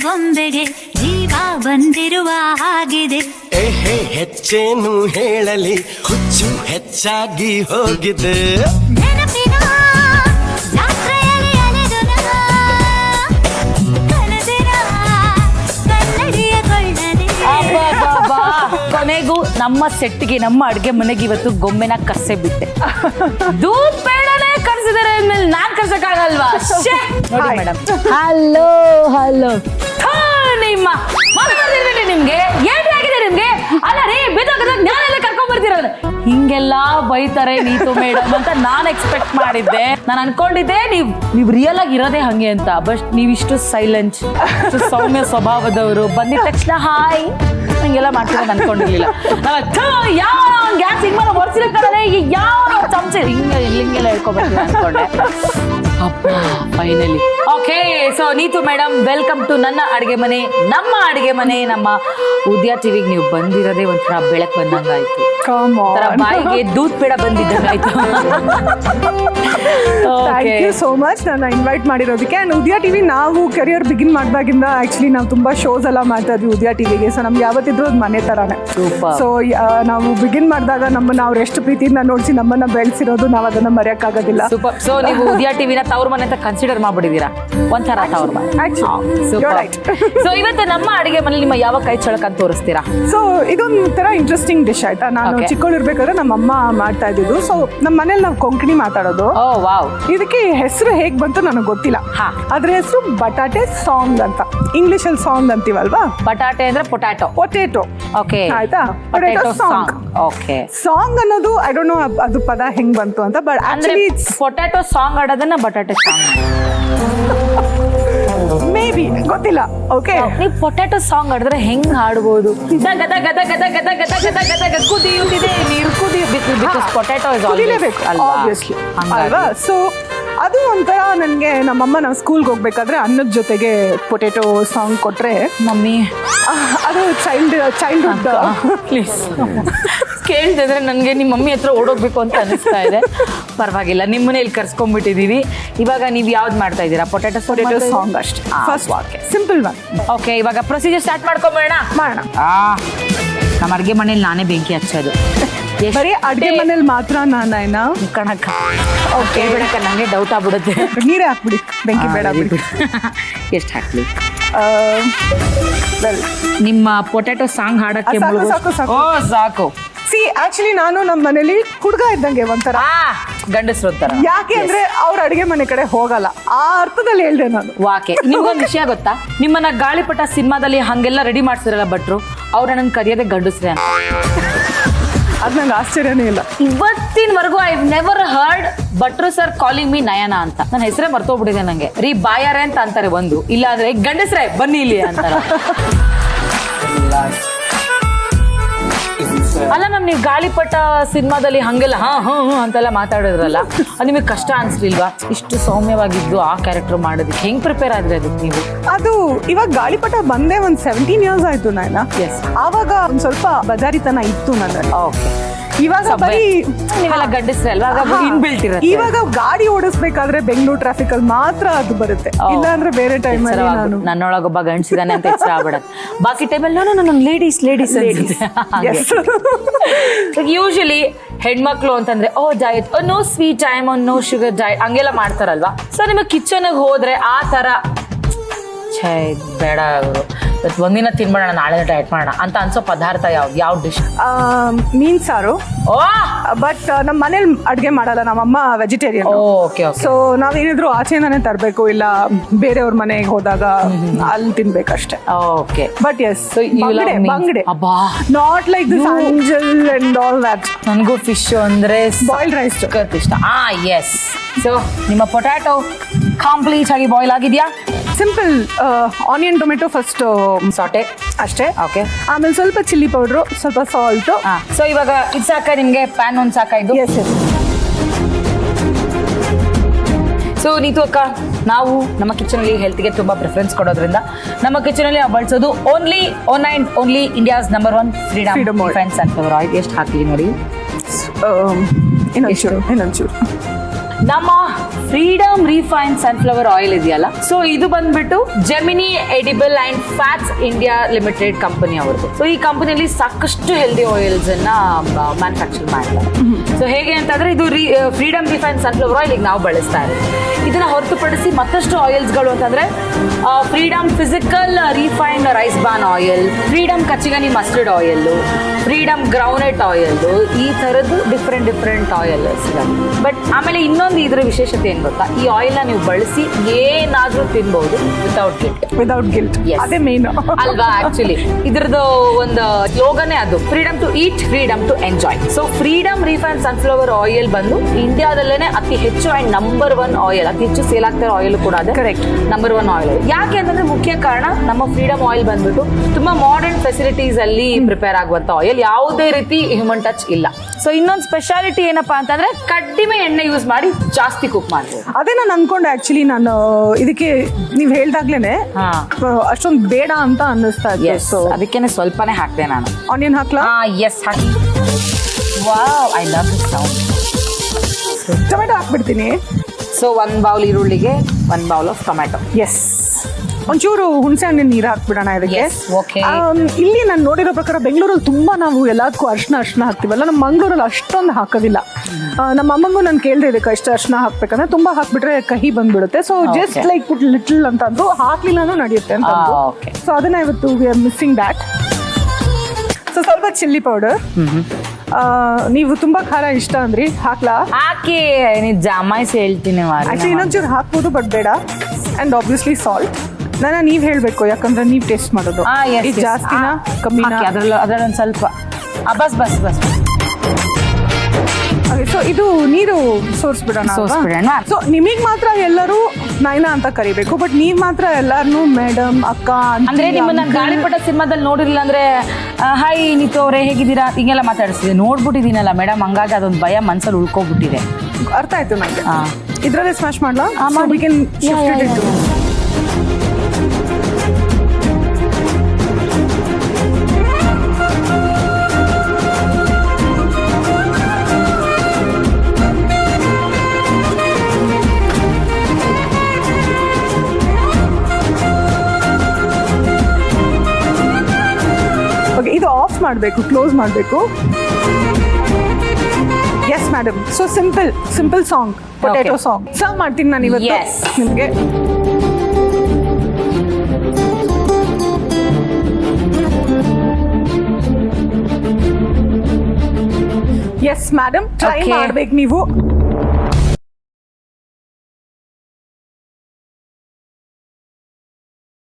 ಬೊಂಬೆಗೆ ಜೀವ ಬಂದಿರುವ ಹಾಗಿದೆ. ಹೆಚ್ಚೇನು ಹೇಳಲಿ, ಹುಚ್ಚು ಹೆಚ್ಚಾಗಿ ಹೋಗಿದೆ. ನೆನಪಿನ ಜಾತ್ರೆಯಲ್ಲಿ ಅಲೆದನ ಕನಸಿನ ಕನ್ನಡಿಯ ಕೊಳ್ಳದೆ. ಕೊನೆಗೂ ನಮ್ಮ ಸೆಟ್ಗೆ, ನಮ್ಮ ಅಡ್ಗೆ ಮನೆಗೆ ಇವತ್ತು ಗೊಂಬೆನ ಕರ್ಸೆ ಬಿಟ್ಟೆ. ದೂದ್ ಬೇಡನೆ ಕರ್ಸಿದಾರೆ ಅಂದ್ಮೇಲೆ ನಾನ್ ಕರ್ಸಕ್ಕಾಗಲ್ವಾ? ನೋಡಿ ಮೇಡಮ್. ಹಲೋ ಹಲೋ ನಿಮ್ಮ ನಿಮ್ಗೆ ಏನಾಗಿದೆ ನಿಮ್ಗೆ? ಅಲ್ಲ ರೀ, ಬಿದ್ದೋಗದ ಜ್ಞಾನೆಲ್ಲ ಕರ್ಕೊಂಡ್ ಬರ್ತಿರೋದು. ಹಿಂಗೆಲ್ಲಾ ಬೈತಾರೆ ನೀತು ಮೇಡಮ್ ಅಂತ ನಾನ್ ಎಕ್ಸ್ಪೆಕ್ಟ್ ಮಾಡಿದ್ದೆ. ನಾನು ಅನ್ಕೊಂಡಿದ್ದೆ ನೀವ್ ರಿಯಲ್ ಆಗಿ ಇರೋದೇ ಹಂಗೆ ಅಂತ. ಬಟ್ ನೀವಿಷ್ಟು ಸೈಲೆಂಟ್, ಇಷ್ಟು ಸೌಮ್ಯ ಸ್ವಭಾವದವರು, ಬಂದಿದ ತಕ್ಷಣ ಹಾಯ್ ಹಂಗೆಲ್ಲ ಮಾಡ್ತಿರೋದು ಅನ್ಕೊಂಡಿರ್ಲಿಲ್ಲ. ಯಾವ ಗ್ಯಾಸ್ ಸಿನಿಮಾ ಬರ್ಸಿರ್ತಾರೆ, ಯಾವ ಚಮಚೆ ಹಿಂಗೆಲ್ಲ ಹೇಳ್ಕೊಬರ್ತೀನಿ ಅನ್ಕೊಂಡೆ. ಅಪ್ಪ finally okay. So Neethu madam, welcome to ನನ್ನ ಅಡುಗೆ ಮನೆ, ನಮ್ಮ ಅಡುಗೆ ಮನೆ. ನಮ್ಮ ಉದಯ ಟಿವಿಗೆ ನೀವು ಬಂದಿರೋದೇ ಒಂಥರ ಬೆಳಕು ಬಂದಂಗಾಯ್ತು, ಒಂಥರ ಬಾಯಿಗೆ ದೂದ್ ಪೇಡ ಬಂದಿದ್ದಂಗಾಯ್ತು. ಥ್ಯಾಂಕ್ ಯು ಸೋ ಮಚ್ ನನ್ನ ಇನ್ವೈಟ್ ಮಾಡಿರೋದಕ್ಕೆ. ಆ್ಯಂಡ್ ಉದಯ ಟಿವಿ ನಾವು ಕೆರಿಯರ್ ಬಿಗಿನ್ ಮಾಡಿದಾಗಿಂದ ಆ್ಯಕ್ಚುಲಿ ನಾವು ತುಂಬ ಶೋಸ್ ಎಲ್ಲ ಮಾಡ್ತಾ ಇದ್ವಿ ಉದಯ ಟಿವಿಗೆ. ಸೊ ನಮ್ಗೆ ಯಾವತ್ತಿದ್ರು ಅದು ಮನೆ ಥರನೇ. ಸೊ ನಾವು ಬಿಗಿನ್ ಮಾಡಿದಾಗ ನಮ್ಮನ್ನು ಅವ್ರು ಎಷ್ಟು ಪ್ರೀತಿಯಿಂದ ನೋಡಿಸಿ ನಮ್ಮನ್ನು ಬೆಳೆಸಿರೋದು, ನಾವು ಅದನ್ನು ಮರೆಯೋಕ್ಕಾಗೋದಿಲ್ಲ. ಸೂಪರ್. ಸೊ ನೀವು ಉದಯ ಟಿವಿನ ತವ್ರ ಮನೆ ಅಂತ ಕನ್ಸಿಡರ್ ಮಾಡ್ಬಿಟ್ಟಿದ್ದೀರಾ, ಒಂಥರ ತವ್ರ ಮನೆ. ಸೊ ಇವತ್ತು ನಮ್ಮ ಅಡುಗೆ ಮನೇಲಿ ನಿಮ್ಮ ಯಾವ ಕೈ ಚಳಕ ಅಂತ ತೋರಿಸ್ತೀರಾ? ಸೊ ಇದೊಂದು ಥರ ಇಂಟ್ರೆಸ್ಟಿಂಗ್ ಡಿಶ್ ಆಯ್ತಾ. ನಾನು ಚಿಕ್ಕವಳಿರ್ಬೇಕಾದ್ರೆ ನಮ್ಮ ಅಮ್ಮ ಮಾಡ್ತಾ ಇದ್ದಿದ್ದು. ಸೊ ನಮ್ಮ ಮನೇಲಿ ನಾವು ಕೊಂಕಣಿ ಮಾತಾಡೋದು. ಇದಕ್ಕೆ ಹೆಸರು ಹೇಗ್ ಬಂತು ನನಗೆ ಗೊತ್ತಿಲ್ಲ. ಅದ್ರ ಹೆಸರು ಬಟಾಟೆ ಸಾಂಗ್ ಅಂತ. ಇಂಗ್ಲಿಷ್ ಅಲ್ಲಿ ಸಾಂಗ್ ಅಂತೀವಲ್ವಾ. ಬಟಾಟೆ ಅಂದ್ರೆ ಪೊಟ್ಯಾಟೊ. ಪೊಟೇಟೊ. ಓಕೆ ಆಯ್ತಾ. Potato song. ಓಕೆ. ಸಾಂಗ್ ಅನ್ನೋದು ಐ ಡೋಂಟ್ ನೋ ಅದು ಪದ ಹೆಂಗ್ ಬಂತು ಅಂತ. ಬಟ್ ಆಕ್ಚುಲಿ ಪೊಟ್ಯಾಟೊ ಸಾಂಗ್ ಆಡೋದನ್ನ ಬಟಾಟೆ ಸಾಂಗ್ ಮೇ ಬಿ ಗೊತ್ತಿಲ್ಲ. ಓಕೆ. ನೀವು ಪೊಟ್ಯಾಟೊ ಸಾಂಗ್ ಆಡಿದ್ರೆ ಹೆಂಗ್ ಹಾಡ್ಬೋದು? ಕುದಿಯುತ್ತಿದೆ ನೀರು ಬಿಕಾಸ್ ಪೊಟ್ಯಾಟೊ ಇಸ್ ಕುದಿಲೇಬೇಕು ಆಬ್ವಿಯಸ್ಲಿ ಅಲ್ವಾ. ಸೊ ಅದು ಒಂಥರ ನನಗೆ ನಮ್ಮಮ್ಮ ನಾವು ಸ್ಕೂಲ್ಗೆ ಹೋಗ್ಬೇಕಾದ್ರೆ ಅನ್ನದ ಜೊತೆಗೆ ಪೊಟೇಟೊ ಸಾಂಗ್ ಕೊಟ್ರೆ ಮಮ್ಮಿ ಅದು ಚೈಲ್ಡ್ಹುಡ್ ಪ್ಲೀಸ್ ಕೇಳ್ತಿದ್ರೆ ನನಗೆ ನಿಮ್ಮ ಮಮ್ಮಿ ಹತ್ರ ಓಡೋಗ್ಬೇಕು ಅಂತ ಅನಿಸ್ತಾ ಇದೆ. ಪರವಾಗಿಲ್ಲ, ನಿಮ್ಮನೆ ಇಲ್ಲಿ ಕರ್ಸ್ಕೊಂಡ್ಬಿಟ್ಟಿದೀವಿ. ಇವಾಗ ನೀವು ಯಾವ್ದು ಮಾಡ್ತಾ ಇದ್ದೀರಾ? ಪೊಟೇಟೊ ಸಾಂಗ್ ಅಷ್ಟೇ. First simple one. ಓಕೆ, ಇವಾಗ ಪ್ರೊಸೀಜರ್ ಸ್ಟಾರ್ಟ್ ಮಾಡೋಣ. ನಮ್ಮ ಅಡುಗೆ ಮನೇಲಿ ನಾನೇ ಬೆಂಕಿ ಹಚ್ಚೋದು. ಬರೀ ಅಡುಗೆ ಮನೇಲಿ ಮಾತ್ರ ನಾನಾಯ್ನ ಕಣಕ್ಕ. ಓಕೆ ಬಿಡಕ್ಕ, ನನಗೆ ಡೌಟ್ ಆಗ್ಬಿಡುತ್ತೆ. ನೀರೇ ಹಾಕ್ಬಿಡಿ, ಬೆಂಕಿ ಬೇಡ ಬಿಡಿ. ಎಷ್ಟು ಹಾಕ್ಲಿ? ನಿಮ್ಮ ಪೊಟ್ಯಾಟೊ ಸಾಂಗ್ ಹಾಡಕ್ಕೆ ಸಾಕು. ಸಿ ಆಕ್ಚುಲಿ ನಾನು ನಮ್ಮ ಮನೇಲಿ ಹುಡುಗ ಇದ್ದಂಗೆ ಒಂಥರ, ಗಂಡಸ್ರು ಅಂತಾರ. ಯಾಕೆ ಅಂದ್ರೆ ಅವ್ರ ಅಡುಗೆ ಮನೆ ಕಡೆ ಹೋಗಲ್ಲ, ಆ ಅರ್ಥದಲ್ಲಿ ಹೇಳ್ದೆ ನಾನು. ವಾಕೆ. ನಿಮ್ಗೊಂದು ವಿಷಯ ಗೊತ್ತಾ? ನಿಮ್ಮನ್ನ ಗಾಳಿಪಟ ಸಿನಿಮಾದಲ್ಲಿ ಹಂಗೆಲ್ಲ ರೆಡಿ ಮಾಡ್ಸಿರಲ್ಲ ಭಟ್ರು, ಅವ್ರ ನನ್ನ ಕರೆಯೋದೇ ಗಂಡಸ್ರೆ ಅಂತ. ಅದ್ ನಂಗೆ ಆಶ್ಚರ್ಯನೇ ಇಲ್ಲ. ಇವತ್ತಿನವರೆಗೂ ಐ ನೆವರ್ ಹರ್ಡ್ ಭಟ್ರು ಸರ್ ಕಾಲಿಂಗ್ ಮೀ ನಯನ ಅಂತ. ನನ್ನ ಹೆಸರೇ ಮರ್ತೋಗ್ಬಿಟ್ಟಿದೆ ನಂಗೆ. ರೀ ಬಾಯಾರೆ ಅಂತ ಅಂತಾರೆ ಒಂದು, ಇಲ್ಲ ಅಂದ್ರೆ ಗಂಡಸ್ರೆ ಬನ್ನಿ ಇಲ್ಲಿ ಅಂತಾರ. ಅಲ್ಲ ಮ್ಯಾಮ್, ನೀವು ಗಾಳಿಪಟ ಸಿನಿಮಾದಲ್ಲಿ ಹಂಗೆಲ್ಲ ಅಂತೆಲ್ಲ ಮಾತಾಡಿದ್ರಲ್ಲ, ಅದು ನಿಮಗೆ ಕಷ್ಟ ಅನ್ಸ್ಲಿಲ್ವಾ? ಇಷ್ಟು ಸೌಮ್ಯವಾಗಿದ್ದು ಆ ಕ್ಯಾರೆಕ್ಟರ್ ಮಾಡೋದಕ್ಕೆ ಹೆಂಗ್ ಪ್ರಿಪೇರ್ ಆದ್ರೆ ಅದಕ್ಕೆ ನೀವು? ಅದು ಇವಾಗ ಗಾಳಿಪಟ ಬಂದೇ ಒಂದು 17 years ಆಯ್ತು ನಾನು. ಆವಾಗ ಒಂದ್ ಸ್ವಲ್ಪ ಬಜಾರಿತನ ಇತ್ತು ನನ್ನಲ್ಲಿ. ಓಕೆ. ಇವಾಗ ಬರೀ ನೀವೆಲ್ಲ ಗಂಡಸ್ರೆ ಅಲ್ವಾ, ಇನ್ಬಿಲ್ಟ್ ಇರುತ್ತೆ. ಇವಾಗ ಗಾಡಿ ಓಡಿಸ್ಬೇಕಾದ್ರೆ ಬೆಂಗಳೂರು ಟ್ರಾಫಿಕ್ ಅಲ್ಲಿ ಮಾತ್ರ ಅದು ಬರುತ್ತೆ, ಇಲ್ಲ ಅಂದ್ರೆ ಬೇರೆ ಟೈಮ್ ಅಲ್ಲಿ ನಾನು ನನ್ನೊಳಗೊಬ್ಬ ಗಂಡಸಿದಾನೆ ಅಂತ ಹೆಸರು ಆಗ್ಬಿಡತ್ತೆ. ಬಾಕಿ ಟೈಮಲ್ಲಿ ನಾನು ಲೇಡೀಸ್ ಯೂಶಲಿ ಹೆಣ್ಮಕ್ಳು ಅಂತಂದ್ರೆ diet, no sweet time, no sugar diet ಹಂಗೆಲ್ಲ ಮಾಡ್ತಾರಲ್ವಾ. ಸೊ ನಿಮಗೆ ಕಿಚನ್ ಹೋದ್ರೆ ಆ ತರ ಬೇಡ ಅವರು ಒಂದಿನ ತಿನ್ಬೇಡ, ನಾಳೆ ಡಯಟ್ ಮಾಡೋಣ ಅಂತ ಅನ್ಸೋ ಪದಾರ್ಥ ಯಾವ ಡಿಶ್? ಮೀನ್ ಸಾರು. ಬಟ್ ನಮ್ಮ ಮನೇಲಿ ಅಡ್ಗೆ ಮಾಡಲ್ಲ, ನಮ್ಮಮ್ಮ ವೆಜಿಟೇರಿಯನ್. ಸೊ ನಾವೇನಿದ್ರು ಆಚೆನೇ ತರಬೇಕು, ಇಲ್ಲ ಬೇರೆಯವ್ರ ಮನೆಗೆ ಹೋದಾಗ ಅಲ್ಲಿ ತಿನ್ಬೇಕಷ್ಟೇ. ಓಕೆ. ಬಟ್ ಎಸ್, ಬಂಗಡೆ. ನಾಟ್ ಲೈಕ್ ದಿಸ್ ಅಂಜಲ್ ಅಂಡ್ ಆಲ್ ದಟ್. ನನಗೂ ಫಿಶ್ ಅಂದ್ರೆ ಬಾಯ್ಲ್ಡ್ ರೈಸ್ ಇಷ್ಟ. ಎಸ್. ಸೊ ನಿಮ್ಮ ಪೊಟ್ಯಾಟೊ ಕಂಪ್ಲೀಟ್ ಆಗಿ ಬಾಯ್ಲ್ ಆಗಿದ್ಯಾ? Simple onion tomato first saute ಅಷ್ಟೇ. ಓಕೆ. ಆಮೇಲೆ ಸ್ವಲ್ಪ ಚಿಲ್ಲಿ ಪೌಡ್ರು, ಸ್ವಲ್ಪ ಸಾಲ್ಟ್. ಸೊ ಇವಾಗ ಇದು ಸಾಕ ನಿಮ್ಗೆ? ಪ್ಯಾನ್ ಒಂದು ಸಾಕಾಯ್ತು? S S. ಸೊ ನೀತು ಅಕ್ಕ, ನಾವು ನಮ್ಮ ಕಿಚನಲ್ಲಿ ಹೆಲ್ತ್ಗೆ ತುಂಬ ಪ್ರಿಫರೆನ್ಸ್ ಕೊಡೋದ್ರಿಂದ ನಮ್ಮ ಕಿಚನಲ್ಲಿ ನಾವು ಬಳಸೋದು only India's number 1 freedom defence sunflower oil. ಎಷ್ಟು ಹಾಕಲಿ ನೋಡಿ? ಇನ್ನೊಂಚೂರು. ನಮ್ಮ ಫ್ರೀಡಮ್ ರಿಫೈನ್ ಸನ್ಫ್ಲವರ್ ಆಯಿಲ್ ಇದೆಯಲ್ಲ, ಸೊ ಇದು ಬಂದ್ಬಿಟ್ಟು gemini edible and fats India limited company ಅವ್ರದ್ದು. ಸೊ ಈ ಕಂಪನಿಯಲ್ಲಿ ಸಾಕಷ್ಟು ಹೆಲ್ದಿ ಆಯಿಲ್ಸ್ ಅನ್ನ ಮ್ಯಾನುಫ್ಯಾಕ್ಚರ್ ಮಾಡ್ತಾರೆ. ಸೊ ಹೇಗೆ ಅಂತಂದ್ರೆ ಇದು ಫ್ರೀಡಮ್ ರಿಫೈನ್ ಸನ್ಫ್ಲವರ್ ಆಯಿಲ್ ಈಗ ನಾವು ಬಳಸ್ತಾ ಇರೋದು. ಇದನ್ನ ಹೊರತುಪಡಿಸಿ ಮತ್ತಷ್ಟು ಆಯಿಲ್ಸ್ಗಳು ಅಂತಂದ್ರೆ Freedom physical refined rice bran oil, Freedom Kachi Ghani mustard oil, Freedom groundnut oil, ಈ ತರದ್ದು ಡಿಫ್ರೆಂಟ್ ಆಯಿಲ್ ಸಿಗುತ್ತೆ. ಬಟ್ ಆಮೇಲೆ ಇನ್ನೊಂದು ಇದ್ರ ವಿಶೇಷತೆ ಏನ್ ಗೊತ್ತಾ, ಈ ಆಯಿಲ್ ನ ನೀವು ಬಳಸಿ ಏನಾದ್ರೂ ತಿನ್ಬಹುದು ವಿತೌಟ್ ಗಿಲ್ಟ್. ಅದೇ ಮೇನ್ ಅಲ್ವಾ? ಆಕ್ಚುಲಿ ಇದ್ರದ್ದು ಒಂದು ಸ್ಲೋಗನೇ ಅದು, freedom to eat, freedom to enjoy. So freedom refine sunflower oil ಬಂದು ಇಂಡಿಯಾದಲ್ಲೇನೆ ಅತಿ ಹೆಚ್ಚು ಅಂಡ್ ನಂಬರ್ 1 ಆಯಿಲ್, ಅತಿ ಹೆಚ್ಚು ಸೇಲ್ ಆಗ್ತಾ ಇರೋ ಆಯಿಲ್ ಕೂಡ ಅದೇ. Correct, number 1 oil. ಯಾಕೆ ಅಂತಂದ್ರೆ ಮುಖ್ಯ ಕಾರಣ ನಮ್ಮ ಫ್ರೀಡಮ್ ಆಯಿಲ್ ಬಂದ್ಬಿಟ್ಟು ತುಂಬಾ ಮಾಡರ್ನ್ ಫೆಸಿಲಿಟೀಸ್ ಅಲ್ಲಿ ಪ್ರಿಪೇರ್ ಆಗುವಂತ ಆಯಿಲ್, ಯಾವುದೇ ರೀತಿ ಹ್ಯೂಮನ್ ಟಚ್ ಇಲ್ಲ. ಸೊ ಇನ್ನೊಂದು ಸ್ಪೆಷಾಲಿಟಿ ಏನಪ್ಪಾ ಅಂತಂದ್ರೆ ಕಡಿಮೆ ಎಣ್ಣೆ ಯೂಸ್ ಮಾಡಿ ಜಾಸ್ತಿ ಕುಕ್ ಮಾಡ್ಬೋದು. ಅದೇ ನಾನು ಅನ್ಕೊಂಡೆ ಆಕ್ಚುಲಿ, ನಾನು ಇದಕ್ಕೆ ನೀವ್ ಹೇಳ್ದಾಗ್ಲೇನೆ ಅಷ್ಟೊಂದು ಬೇಡ ಅಂತ ಅನ್ನಿಸ್ತಾ ಇದೆ. ಸೊ ಅದಕ್ಕೇನೆ ಸ್ವಲ್ಪನೇ ಹಾಕ್ದೆ ನಾನು. ಆನಿಯನ್ ಹಾಕ್ಲಾ? ಎಸ್, ಹಾಕಿ. Wow, I love this sound. Tomato ಹಾಕ್ಬಿಡ್ತೀನಿ. ಸೊ 1 ಬೌಲ್ ಈರುಳ್ಳಿಗೆ 1 ಬೌಲ್ ಆಫ್ ಟೊಮೆಟೊ. ಎಸ್, ಒಂಚೂರು ಹುಣಸೆ ಹಣ್ಣಿನ ನೀರು ಹಾಕ್ಬಿಡೋಣ ಇದಕ್ಕೆ. Yes, okay. ಇಲ್ಲಿ ನಾನು ನೋಡಿರೋ ಪ್ರಕಾರ ಬೆಂಗಳೂರಲ್ಲಿ ತುಂಬಾ ನಾವು ಎಲ್ಲದಕ್ಕೂ ಅರ್ಶಿನ ಹಾಕ್ತೀವಲ್ಲ, ನಮ್ಮ ಮಂಗಳೂರಲ್ಲಿ ಅಷ್ಟೊಂದು ಹಾಕೋದಿಲ್ಲ. ನಮ್ಮ ಅಮ್ಮಂಗೂ ನಾನು ಕೇಳಿದೆ ಇದಕ್ಕೆ ಎಷ್ಟು ಅರ್ಶಿನ ಹಾಕ್ಬೇಕಂದ್ರೆ, ತುಂಬಾ ಹಾಕ್ಬಿಟ್ರೆ ಕಹಿ ಬಂದ್ಬಿಡುತ್ತೆ. ಸೊ ಜಸ್ಟ್ ಲೈಕ್ ಪುಟ್ ಲಿಟಲ್ ಅಂತ ಅಂದ್ರು, ಹಾಕ್ಲಿಲ್ಲ ಅಂದ್ರೂ ನಡೆಯುತ್ತೆ ಅಂತ. ಸೊ ಅದನ್ನ ಇವತ್ತು we are missing that. So ಸ್ವಲ್ಪ ಚಿಲ್ಲಿ ಪೌಡರ್. ನೀವು ತುಂಬಾ ಖಾರ ಇಷ್ಟ ಅಂದ್ರಿ, ಹಾಕ್ಲಾ? ಹಾಕಿ, ನೀನು ಜಮಾಯಿಸಿ ಹೇಳ್ತೀನಿ. ಆಕ್ಚುಲಿ ಇನ್ನೊಂಚೂರು ಹಾಕ್ಬೋದು, ಬಟ್ ಬೇಡ. And obviously salt. ನೀವ್ ಹೇಳ್ಬೇಕು, ಯಾಕಂದ್ರೆ ನೀವ್ ಟೇಸ್ಟ್ ಮಾಡೋದು. ಜಾಸ್ತಿನ ಕಮ್ಮಿನ? ಅದ್ರಲ್ಲಿ ಒಂದು ಸ್ವಲ್ಪ ಬಸ್. ಸೊ ಇದು ನೀರು ಸೋರಿಸ್ಬಿಡೋಣ. ಸೊ ನಿಮಗ್ ಮಾತ್ರ ಎಲ್ಲರೂ ನೈನಾ ಅಂತ ಕರಿಬೇಕು, ಬಟ್ ನೀವ್ ಮಾತ್ರ ಎಲ್ಲಾರನು ಮೇಡಮ್, ಅಕ್ಕ ಅಂದ್ರೆ ನಿಮ್ಮನ್ನ ಗಾಳಿಪಟ ಸಿನಿಮಾದಲ್ಲಿ ನೋಡಿರ್ಲಿಲ್ಲ ಅಂದ್ರೆ ಹಾಯ್ ನೀತು ಅವರೇ ಹೇಗಿದ್ದೀರಾ ಹಿಂಗೆಲ್ಲ ಮಾತಾಡಿಸ್ತಿದ್ದೆ. ನೋಡ್ಬಿಟ್ಟಿದ್ದೀನಲ್ಲ ಮೇಡಮ್, ಹಂಗಾಗಿ ಅದೊಂದು ಭಯ ಮನ್ಸಲ್ಲಿ ಉಳ್ಕೊಬಿಟ್ಟಿದೆ. ಅರ್ಥ ಆಯ್ತು ನಂಗೆ. ಇದ್ರಲ್ಲೇ ಸ್ಮ್ಯಾಶ್ ಮಾಡ್ಲಾ? ಇದು ಆಫ್ ಮಾಡಬೇಕು, ಕ್ಲೋಸ್ ಮಾಡಬೇಕು. Yes madam. So simple song, potato song serve ಮಾಡ್ತೀನಿ ನಾನು ಇವತ್ತು ನಿಮಗೆ. ಎಸ್ ಮೇಡಮ್, ಟ್ರೈ ಮಾಡ್ಬೇಕು ನೀವು.